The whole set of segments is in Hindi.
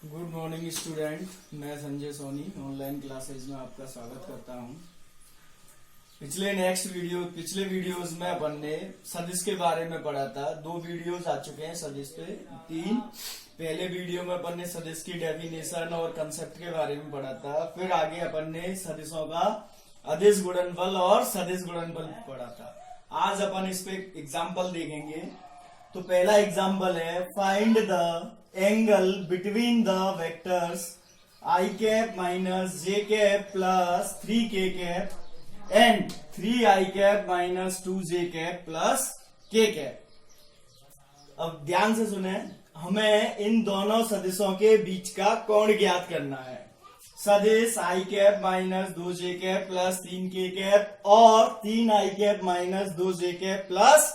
गुड मॉर्निंग स्टूडेंट, मैं संजय सोनी ऑनलाइन क्लासेज में आपका स्वागत करता हूं। पिछले वीडियोस में अपन ने सदिश के बारे में पढ़ा था। 2 वीडियोस आ चुके हैं सदिश पे, 3। पहले वीडियो में अपन ने सदिश की डेफिनेशन और कंसेप्ट के बारे में पढ़ा था। फिर आगे अपन ने सदिशों का अदिश गुणनफल और सदिश गुणनफल पढ़ा था। आज अपन इस पे एग्जाम्पल देखेंगे। तो पहला एग्जाम्पल है, find the angle between the vectors i cap minus J cap plus 3k cap and 3i cap minus 2j cap plus k cap. अब ध्यान से सुने, हमें इन दोनों सदिशों के बीच का कोण ज्ञात करना है। सदिश i cap minus 2j cap plus 3k cap और 3i cap minus 2j cap plus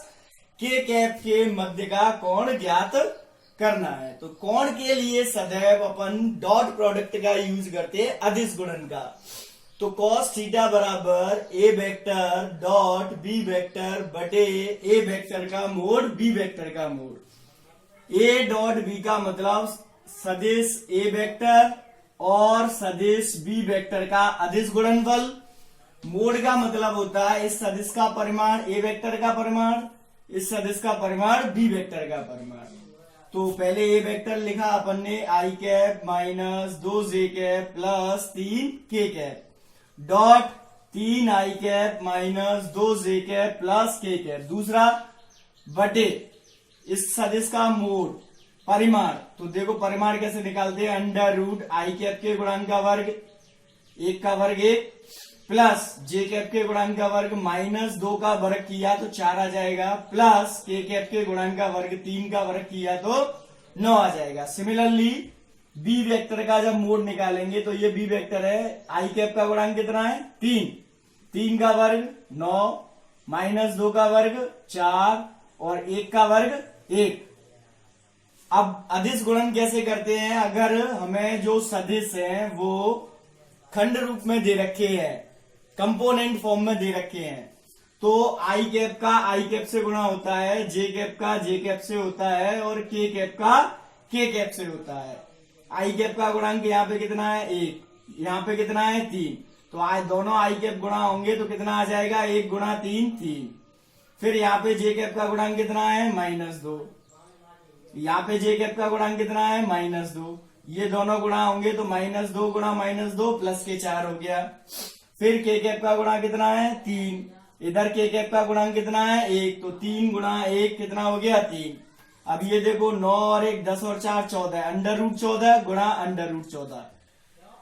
k cap के मध्य का कोण ज्ञात करना है। तो कोण के लिए सदैव अपन डॉट प्रोडक्ट का यूज करते हैं, अदिश गुणन का। तो cos थीटा बराबर a vector dot b vector बटे a वेक्टर का मोड b वेक्टर का मोड। a डॉट b का मतलब सदिश a वेक्टर और सदिश b वेक्टर का अदिश गुणनफल। मोड का मतलब होता है इस सदिश का परिमाण a वेक्टर का परिमाण, इस सदिश का परिमाण b वेक्टर का परिमाण। तो पहले ए वेक्टर लिखा अपन ने i cap minus 2j cap plus 3k cap dot 3i cap minus 2j cap plus k cap. दूसरा बटे इस सदिश का मोड परिमाण। तो देखो परिमाण कैसे निकालते हैं, अंडर रूट i कैप के गुणांक का वर्ग 1 का वर्ग 1 प्लस j कैप के गुणांक का वर्ग माइनस 2 का वर्ग किया तो 4 आ जाएगा, प्लस k कैप के गुणांक का वर्ग 3 का वर्ग किया तो 9 आ जाएगा। सिमिलरली b वेक्टर का जब मोड निकालेंगे तो ये b वेक्टर है, i कैप का गुणांक कितना है 3 का वर्ग 9 माइनस 2 का वर्ग 4 और 1 का वर्ग 1। अब अदिश गुणन कैसे करते हैं, अगर हमें जो सदिश है वो खंड रूप में दे रखे हैं, कंपोनेंट फॉर्म में दे रखे हैं, तो i कैप का i कैप से गुणा होता है, j कैप का j कैप से होता है और k कैप का k कैप से होता है। i कैप का गुणांक यहाँ पे कितना है 1, यहाँ पे कितना है 3। तो आज दोनों i कैप गुणा होंगे तो कितना आ जाएगा 1 गुणा 3 3। फिर यहाँ पे j कैप का गुणांक कितना है -2, यहाँ पे j कैप का गुणांक कितना है -2। ये दोनों गुणा होंगे तो -2 गुणा -2 प्लस के 4 हो गया। फिर k कैप का गुणा कितना है 3, इधर k कैप का गुणांक कितना है 1, तो 3 गुणा 1 कितना हो गया 3। अब ये देखो 9 और 1 10 और 4 14, अंडर रूट 14 गुणा अंडर रूट 14,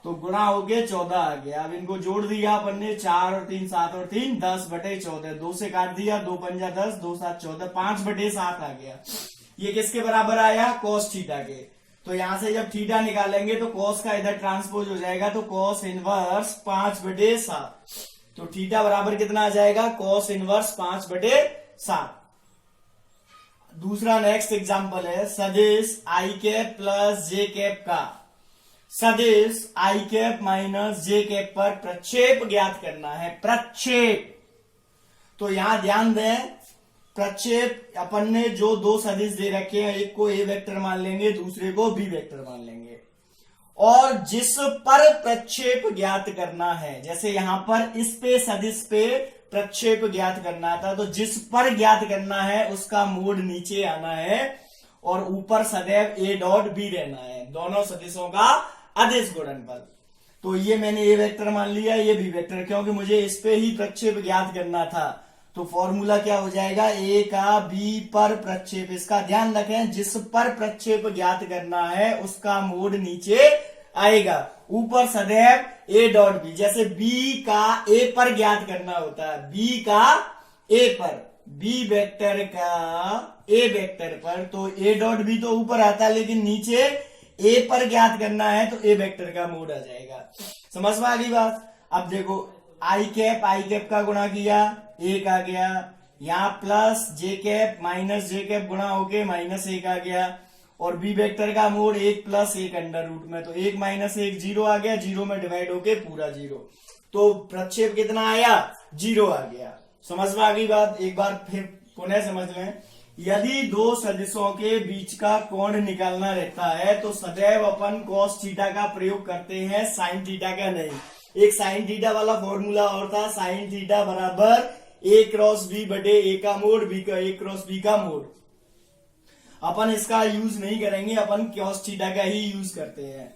तो गुणा हो गया 14 आ गया। अब इनको जोड़ दिया अपन ने, 4 और 3 7 और 3 10 बटे 14, 2 से काट दिया, 2 पंजा 10 2 7 14, 5 बटे 7 आ गया। ये किसके बराबर आया, cos थीटा के। तो यहां से जब थीटा निकालेंगे तो cos का इधर ट्रांसपोज हो जाएगा, तो cos इनवर्स 5 बटे 7। तो थीटा बराबर कितना आ जाएगा, cos इनवर्स 5 बटे 7। दूसरा नेक्स्ट एग्जांपल है, सदिश i cap plus j cap का सदिश i cap minus j cap पर प्रक्षेप ज्ञात करना है। प्रक्षेप, तो यहां ध्यान दें, प्रक्षेप अपन ने जो 2 सदिश दे रखे हैं, एक को a वेक्टर मान लेंगे, दूसरे को b वेक्टर मान लेंगे, और जिस पर प्रक्षेप ज्ञात करना है, जैसे यहां पर इस पे सदिश पे प्रक्षेप ज्ञात करना था, तो जिस पर ज्ञात करना है उसका मोड नीचे आना है और ऊपर सदैव a डॉट b रहना है, दोनों सदिशों का अदिश गुणनफल। तो ये मैंने a वेक्टर मान लिया, ये b वेक्टर, क्योंकि मुझे इस पे ही प्रक्षेप ज्ञात करना था। तो फॉर्मूला क्या हो जाएगा, a का b पर प्रक्षेप। इसका ध्यान रखें, जिस पर प्रक्षेप ज्ञात करना है उसका मोड नीचे आएगा, ऊपर सदैव a डॉट b। जैसे b का a पर ज्ञात करना होता है, b का a पर, b वेक्टर का a वेक्टर पर, तो a डॉट b तो ऊपर आता है, लेकिन नीचे a पर ज्ञात करना है तो a वेक्टर का मोड आ जाएगा। समझ में आ गई बात। अब देखो i कैप का गुणा किया 1 आ गया, यहाँ plus j cap minus j cap गुणा होके -1 आ गया, और b वेक्टर का मोड 1 प्लस 1 अंडर रूट में, तो 1 माइनस 1 0 आ गया, 0 में डिवाइड होके पूरा 0, तो प्रक्षेप कितना आया 0 आ गया। समझ में आ गई बात। एक बार फिर पुनः समझ लें, यदि दो सदिशों के बीच का कोण निकालना रहता है तो सदैव अपन cos थीटा का प्रयोग करते हैं, साइन थीटा का नहीं। एक साइन थीटा वाला फॉर्मूला और था, साइन थीटा बराबर a क्रॉस b बटे a का मोड, b का a क्रॉस b का मोड। अपन इसका यूज नहीं करेंगे, अपन cos थीटा का ही यूज करते हैं।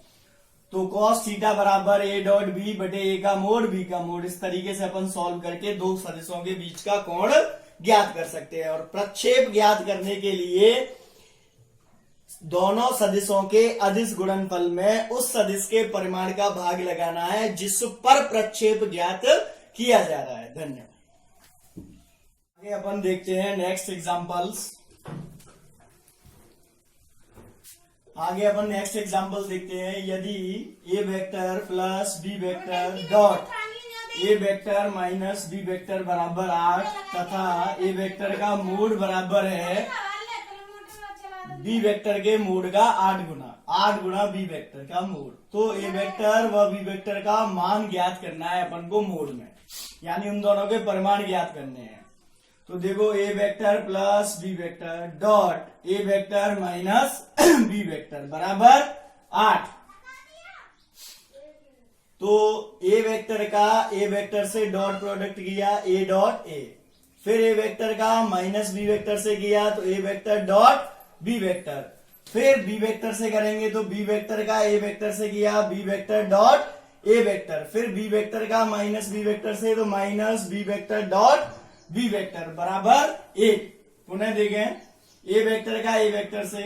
तो cos थीटा बराबर a डॉट b बटे a का मोड, b का मोड। इस तरीके से अपन सॉल्व करके दो सदिशों के बीच का कोण ज्ञात कर सकते हैं। और प्रक्षेप ज्ञात करने के लिए दोनों सदिशों के अदिश गुणनफल में उस सदिश के परिमाण का भाग लगाना है जिस पर प्रक्षेप ज्ञात किया जा रहा है। धन्यवाद। आगे अपन देखते हैं नेक्स्ट एग्जांपल्स। आगे अपन नेक्स्ट एग्जांपल देखते हैं। यदि a vector plus b vector dot a vector minus b vector बराबर 8 तथा a वेक्टर का मोड बराबर है b वेक्टर के मोड का 8 गुना b वेक्टर का मोड। तो a वेक्टर व b वेक्टर का मान ज्ञात करना है अपन को मोड में, यानी उन दोनों के परिमाण ज्ञात करने हैं। तो देखो a vector plus b vector dot a vector minus b vector बराबर 8। तो a वेक्टर का a वेक्टर से डॉट प्रोडक्ट किया a डॉट a, फिर a वेक्टर का माइनस b वेक्टर से किया तो a vector dot b vector, फिर b वेक्टर से करेंगे तो b वेक्टर का a वेक्टर से किया b vector dot a vector, फिर b वेक्टर का माइनस b वेक्टर से तो minus b vector dot b vector बराबर 1। पुनः देखें, a वेक्टर का a वेक्टर से,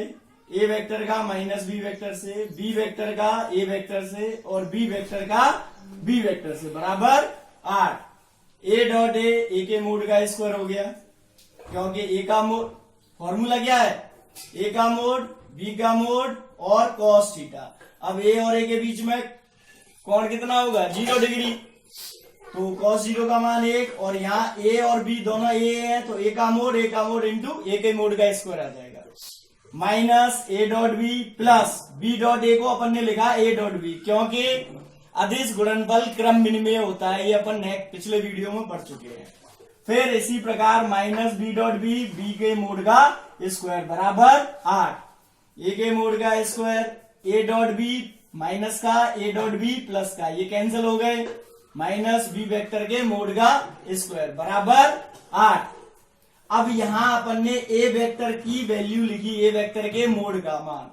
a वेक्टर का माइनस b वेक्टर से, b वेक्टर का a वेक्टर से और b वेक्टर का b वेक्टर से बराबर 8। a डॉट a के मोड का स्क्वायर हो गया, क्योंकि a का मोड फॉर्मूला क्या है, a का मोड b का मोड और cos थीटा। अब a और a के बीच में कोण कितना होगा, 0 डिग्री। तो cos 0 का मान 1 और यहाँ a और b दोनों a है तो a का मोड इंटू a के मोड का स्क्वायर आ जाएगा। Minus a dot b plus b dot a को अपन ने लिखा a डॉट b, क्योंकि अदिश गुणनफल क्रम विनिमय होता है, ये अपन पिछले वीडियो में पढ़ चुके हैं। फिर इसी प्रकार minus b dot b, b के मोड का स्क्वायर बराबर 8, a के मोड का square a dot b minus का a डॉट b प्लस का, ये कैंसिल हो गए, माइनस b वेक्टर के मोड का स्क्वायर बराबर 8। अब यहां अपन ने a वेक्टर की वैल्यू लिखी, a वेक्टर के मोड का मान।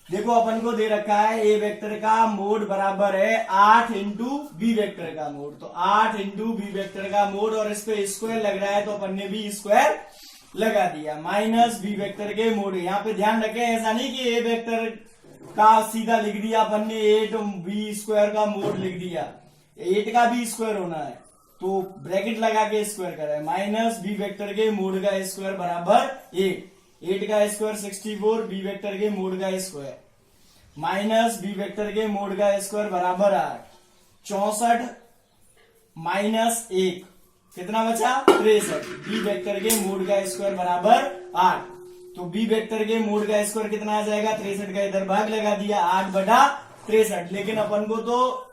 देखो अपन को दे रखा है a वेक्टर का मोड बराबर है 8 इंटू बी वेक्टर का मोड, तो 8 इंटू बी वेक्टर का मोड और इस पे स्क्वायर लग रहा है तो अपन ने भी स्क्वायर लगा दिया। माइनस बी वेक्टर के मोड, यहाँ पे ध्यान रखें ऐसा नहीं कि a वेक्टर का सीधा लिख दिया अपन ने 8 बी स्क्वायर का मोड लिख दिया, 8 का भी स्क्वायर होना है तो ब्रैकेट लगा के स्क्वायर करें। माइनस बी वेक्टर के मोड का स्क्वायर बराबर 8 का स्क्वायर 64, बी वेक्टर के मोड का स्क्वायर माइनस बी वेक्टर के मोड का स्क्वायर बराबर 8, 64 माइनस 1 कितना बचा 63, बी वेक्टर के मोड का स्क्वायर बराबर 8। तो बी वेक्टर के मोड का स्क्वायर कितना आ जाएगा, 63 का इधर भाग लगा दिया 8 बटा 63। लेकिन अपन को तो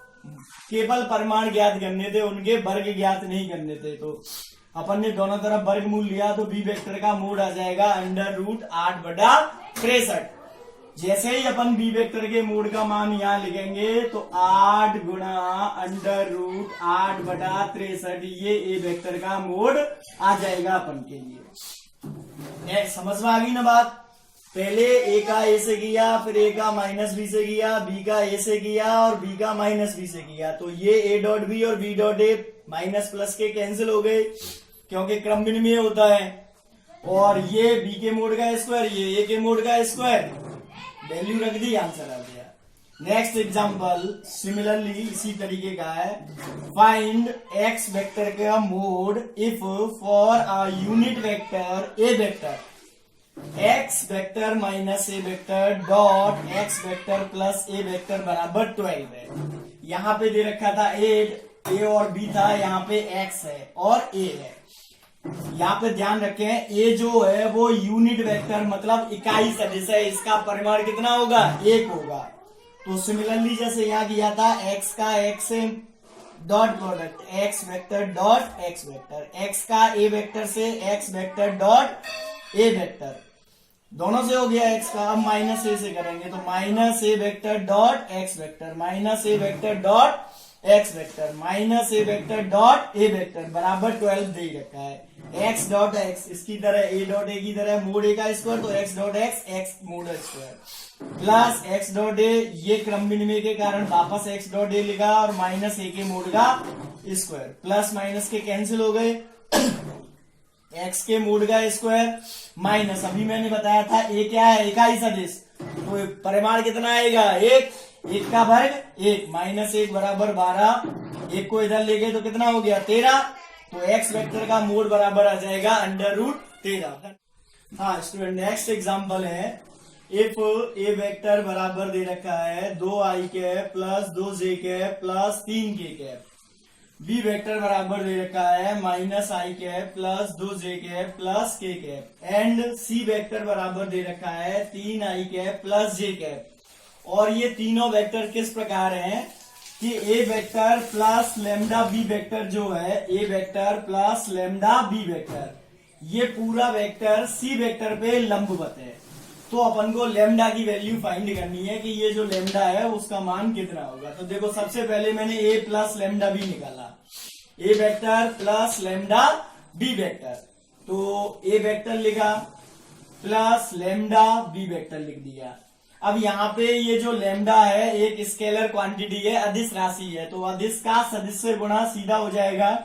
केवल परिमाण ज्ञात करने थे, उनके वर्ग ज्ञात नहीं करने थे, तो अपन ने दोनों तरफ वर्गमूल लिया तो बी वेक्टर का मोड आ जाएगा अंडर रूट 8 बटा 63। जैसे ही अपन बी वेक्टर के मोड का मान यहाँ लिखेंगे तो 8 गुणा अंडर रूट 8 बटा 63, ये ए वेक्टर का मोड आ जाएगा अपन के लिए। समझ में आ गई ना बात। पहले ए का ए से किया, फिर ए का माइनस बी से किया, बी का ए से किया और बी का माइनस बी से किया, तो ये ए डॉट बी और b dot a minus plus के कैंसिल हो गए क्योंकि क्रम विनिमय होता है। और ये बी के मोड का स्क्वायर, ये ए के मोड का स्क्वायर, वैल्यू रख दी, आंसर आ गया। नेक्स्ट एग्जांपल सिमिलरली इसी तरीके का है। फाइंड एक्स वेक्टर का mode if for a unit vector A vector x vector minus A vector dot x vector plus A vector बराबर 12 है। यहाँ पे दे रखा था 8, ए और बी था, यहाँ पे एक्स है और ए है। यहाँ पे ध्यान रखें ए जो है वो यूनिट वेक्टर मतलब इकाई सदिश है, इसका परिमाण कितना होगा 1 होगा। तो सिमिलरली जैसे यहाँ किया था एक्स का एक्स से dot product x vector dot x vector, x का ए वेक्टर से x vector dot A vector, दोनों से हो गया एक्स का। अब माइनस ए से करेंगे तो minus A vector dot x vector, minus A vector dot x vector, minus A vector dot A vector बराबर 12 दे रखा है। एक्स डॉट एक्स इसकी तरह ए डॉट ए की तरह मोड ए का स्क्वायर, तो x dot x x mode square plus x dot A, ये क्रम विनिमय के कारण वापस एक्स डॉट ए लिखा और माइनस ए के मोड का स्क्वायर, प्लस माइनस के कैंसिल हो गए, एक्स के मोड का स्क्वायर माइनस, अभी मैंने बताया था ए क्या है, इकाई सदिश, तो परिमाण कितना आएगा एक, एक का वर्ग एक, माइनस एक बराबर 12, एक को इधर ले गए तो कितना हो गया 13, तो एक्स वेक्टर का मोड बराबर आ जाएगा √13। हाँ स्टूडेंट, नेक्स्ट एग्जाम्पल है, इफ ए वेक्टर बराबर दे रखा है 2i cap plus 2j cap plus 3k cap, b vector बराबर दे रखा है -i cap plus 2j cap plus k cap, and c vector बराबर दे रखा है 3i cap plus j cap. और ये तीनों वेक्टर किस प्रकार हैं कि A vector plus lambda B vector जो है, A vector plus lambda B vector, ये पूरा वेक्टर सी वेक्टर पे लंबवत है। तो अपन को लेमडा की वैल्यू फाइंड करनी है कि ये जो लेमडा है उसका मान कितना होगा। तो देखो सबसे पहले मैंने ए प्लस लेमडा बी निकाला, A vector plus lambda B vector, तो ए वेक्टर लिखा प्लस लेमडा बी वेक्टर लिख दिया। अब यहाँ पे ये जो लेमडा है एक स्केलर क्वांटिटी है, अदिश राशि है, तो अदिश का सदिश से गुणा सीधा हो जाएगा,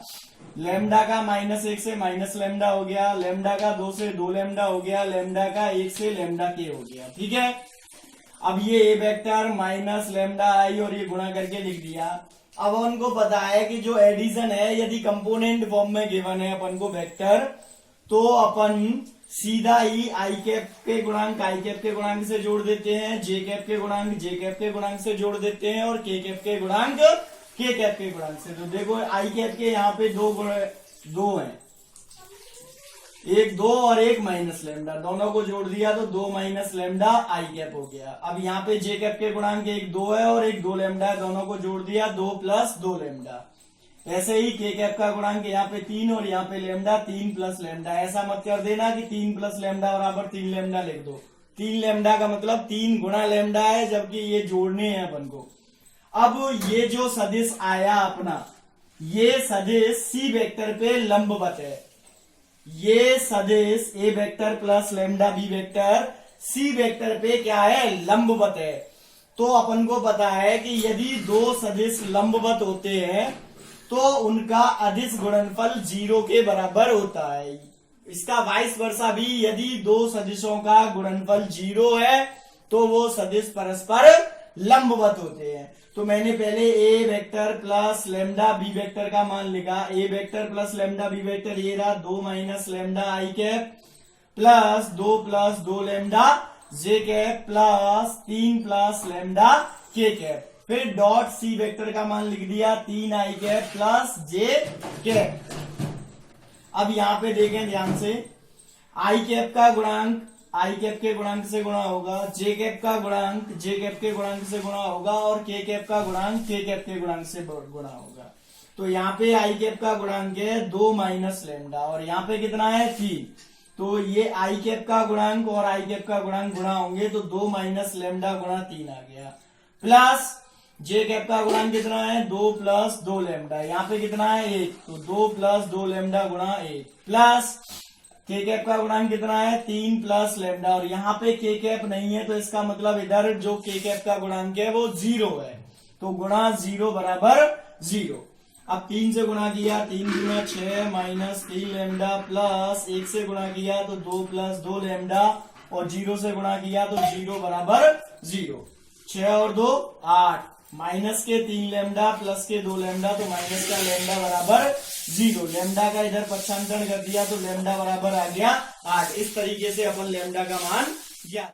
लेमडा का -1 से माइनस लेमडा हो गया, लेमडा का 2 से 2 लेमडा हो गया, लेमडा का 1 से लेमडा के हो गया। ठीक है, अब ये ए वेक्टर माइनस लेमडा आई और ये गुणा करके लिख दिया। अब उनको पता है कि जो एडिशन है यदि कंपोनेंट फॉर्म में गिवन है अपन को वेक्टर, तो अपन सीधा ही आई कैप के गुणांक आई कैप के गुणांक से जोड़ देते हैं, जे कैप के गुणांक जे कैप के गुणांक से जोड़ देते हैं और के कैप के गुणांक के कैप के गुणांक से। तो देखो आई कैप के यहाँ पे दो हैं, एक 2 और एक माइनस लेमडा, दोनों को जोड़ दिया तो 2 माइनस लेमडा आई कैप हो गया। अब यहाँ पे जे कैप के गुणांक एक 2 है और एक 2 लेमडा है, दोनों को जोड़ दिया 2 प्लस 2 लेमडा। ऐसे ही के कैप का गुणांक यहाँ पे 3 और यहाँ पे लेमडा 3 प्लस लेमडा। ऐसा मत कर देना कि 3 प्लस लेमडा बराबर 3 लेमडा लिख दो, 3 लेमडा का मतलब 3 गुणा लेमडा है, जबकि ये जोड़ने हैं अपन को। अब ये जो सदिश आया अपना, ये सदिश सी वेक्टर पे लंबवत है, ये सदिश A vector plus lambda B vector C vector पे क्या है, लंबवत है। तो अपन को पता है कि यदि दो सदिश लंबवत होते हैं तो उनका अदिश गुणनफल 0 के बराबर होता है। इसका वाइस वर्सा भी, यदि दो सदिशों का गुणनफल 0 है तो वो सदिश परस्पर लंबवत होते हैं। तो मैंने पहले A vector plus lambda B vector का मान लिखा, A vector plus lambda B vector ये रहा 2 minus lambda I cap plus 2 plus 2 lambda J cap plus 3 plus lambda K cap, फिर डॉट सी वेक्टर का मान लिख दिया 3 I cap plus J cap. अब यहाँ पे देखें ध्यान से, आई कैप का गुणांक आई कैप के गुणांक से गुणा होगा, जे कैप का गुणांक जे कैप के गुणांक से गुणा होगा और के कैप का गुणांक के कैप के गुणांक से गुणा होगा। तो यहाँ पे आई कैप का गुणांक है 2 माइनस लेमडा और यहाँ पे कितना है 3, तो ये आई कैप का गुणांक और आई कैप का गुणांक गुणा होंगे तो 2 माइनस लेमडा गुणा 3 आ गया, प्लस जे कैप का गुणांक कितना है 2 प्लस 2 लेमडा, यहाँ पे कितना है 1, तो 2 प्लस 2 लेमडा गुणा 1, प्लस के कैप का गुणांक कितना है 3 प्लस लेमडा और यहाँ पे के कैप नहीं है, तो इसका मतलब इधर जो के कैप का गुणांक है वो 0 है, तो गुणा 0 बराबर 0। अब 3 से गुणा किया 3 गुणा 6 माइनस 3 लेमडा प्लस 1 से गुणा किया तो 2 प्लस 2 लेमडा और 0 से गुणा किया तो 0 बराबर 0, 6 और 2 8, माइनस के 3 लेमडा प्लस के 2 लेमडा, तो माइनस का लेमडा बराबर 0, लेमडा का इधर पक्षांतरण कर दिया तो लेमडा बराबर आ गया 8। इस तरीके से अपन लेमडा का मान ज्ञात